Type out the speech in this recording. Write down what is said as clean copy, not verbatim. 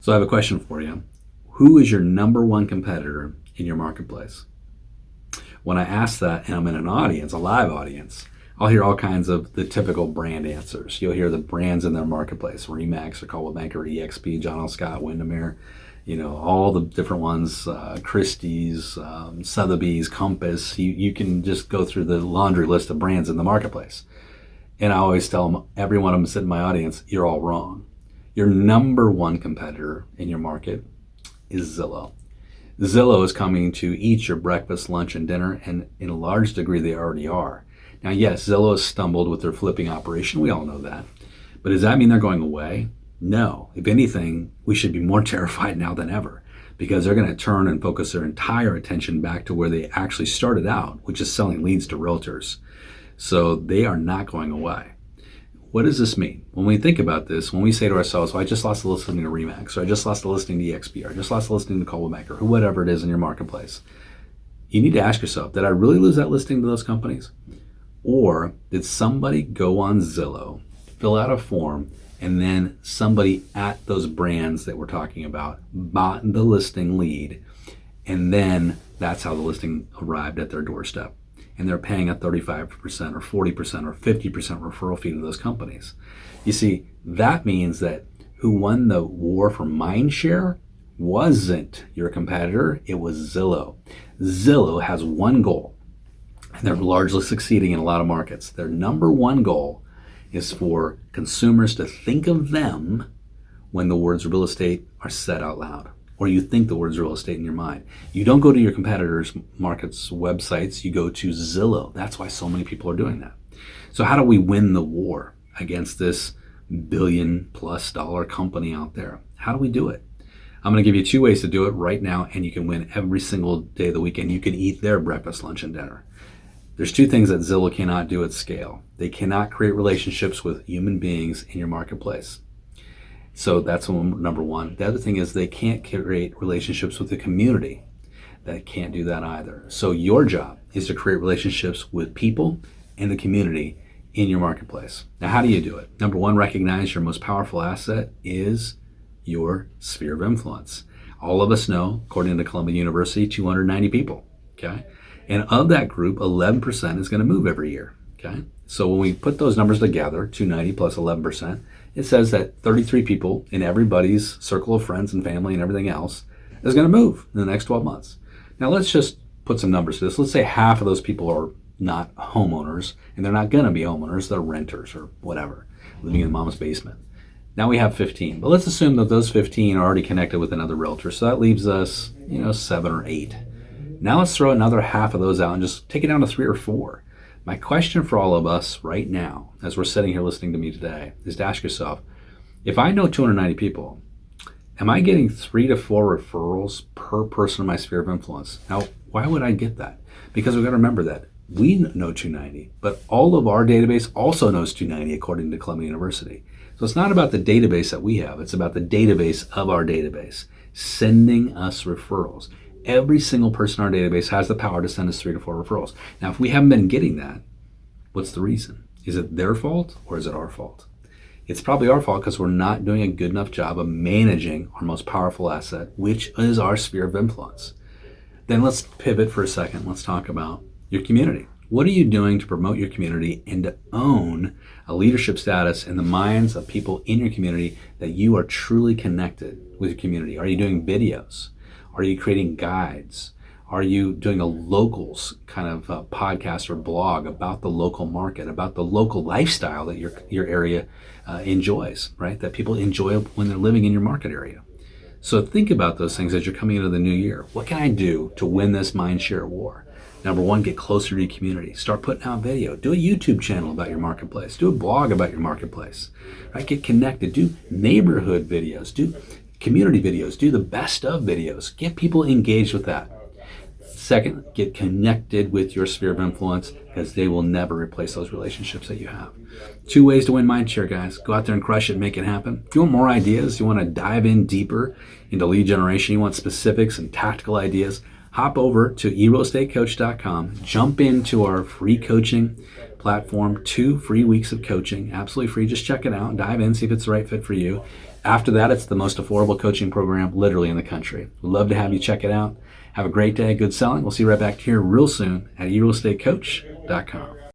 So I have a question for you. Who is your number one competitor in your marketplace? When I ask that and I'm in an audience, a live audience, I'll hear all kinds of the typical brand answers. You'll hear the brands in their marketplace, RE/MAX or Coldwell Banker, EXP, John L. Scott, Windermere, all the different ones, Christie's, Sotheby's, Compass. You can just go through the laundry list of brands in the marketplace. And I always tell them, every one of them sitting in my audience, you're all wrong. Your number one competitor in your market is Zillow. Zillow is coming to eat your breakfast, lunch, and dinner, and in a large degree they already are. Now, yes, Zillow has stumbled with their flipping operation. We all know that. But does that mean they're going away? No. If anything, we should be more terrified now than ever, because they're going to turn and focus their entire attention back to where they actually started out, which is selling leads to realtors. So they are not going away. What does this mean? When we think about this, when we say to ourselves, well, I just lost a listing to RE/MAX, or I just lost a listing to EXP, or I just lost a listing to Coldwell Banker, or whatever it is in your marketplace, you need to ask yourself, did I really lose that listing to those companies? Or did somebody go on Zillow, fill out a form, and then somebody at those brands that we're talking about bought the listing lead, and then that's how the listing arrived at their doorstep? And they're paying a 35% or 40% or 50% referral fee to those companies. You see, that means that who won the war for mind share wasn't your competitor, it was Zillow. Zillow has one goal, and they're largely succeeding in a lot of markets. Their number one goal is for consumers to think of them when the words real estate are said out loud, or you think the words real estate in your mind. You don't go to your competitors' markets' websites, you go to Zillow. That's why so many people are doing that. So how do we win the war against this $1 billion+ company out there? How do we do it? I'm gonna give you 2 ways to do it right now, and you can win every single day of the weekend. You can eat their breakfast, lunch, and dinner. There's 2 things that Zillow cannot do at scale. They cannot create relationships with human beings in your marketplace. So that's number one. The other thing is they can't create relationships with the community. They can't do that either. So your job is to create relationships with people and the community in your marketplace. Now, how do you do it? Number one, recognize your most powerful asset is your sphere of influence. All of us know, according to Columbia University, 290 people, okay? And of that group, 11% is going to move every year, okay? So when we put those numbers together, 290 plus 11%, it says that 33 people in everybody's circle of friends and family and everything else is going to move in the next 12 months. Now let's just put some numbers to this. Let's say half of those people are not homeowners, and they're not going to be homeowners, they're renters or whatever, living in mom's basement. Now we have 15, but let's assume that those 15 are already connected with another realtor. So that leaves us, 7 or 8. Now let's throw another half of those out and just take it down to 3 or 4. My question for all of us right now, as we're sitting here listening to me today, is to ask yourself, if I know 290 people, am I getting 3 to 4 referrals per person in my sphere of influence? Now, why would I get that? Because we've got to remember that we know 290, but all of our database also knows 290 according to Columbia University. So it's not about the database that we have, it's about the database of our database sending us referrals. Every single person in our database has the power to send us 3 to 4 referrals. Now, if we haven't been getting that, what's the reason? Is it their fault or is it our fault? It's probably our fault because we're not doing a good enough job of managing our most powerful asset, which is our sphere of influence. Then let's pivot for a second. Let's talk about your community. What are you doing to promote your community and to own a leadership status in the minds of people in your community that you are truly connected with your community? Are you doing videos? Are you creating guides? Are you doing a locals kind of podcast or blog about the local market, about the local lifestyle that your area enjoys, right? That people enjoy when they're living in your market area. So think about those things as you're coming into the new year. What can I do to win this mind share war? Number one, get closer to your community. Start putting out video. Do a YouTube channel about your marketplace. Do a blog about your marketplace. Right? Get connected. Do neighborhood videos. Do community videos. Do the best of videos. Get people engaged with that. Second, get connected with your sphere of influence because they will never replace those relationships that you have. 2 ways to win mind share, guys. Go out there and crush it and make it happen. If you want more ideas, you want to dive in deeper into lead generation, you want specifics and tactical ideas, hop over to eRealEstateCoach.com, jump into our free coaching platform, 2 free weeks of coaching, absolutely free. Just check it out, dive in, see if it's the right fit for you. After that, it's the most affordable coaching program literally in the country. We'd love to have you check it out. Have a great day. Good selling. We'll see you right back here real soon at eRealEstateCoach.com.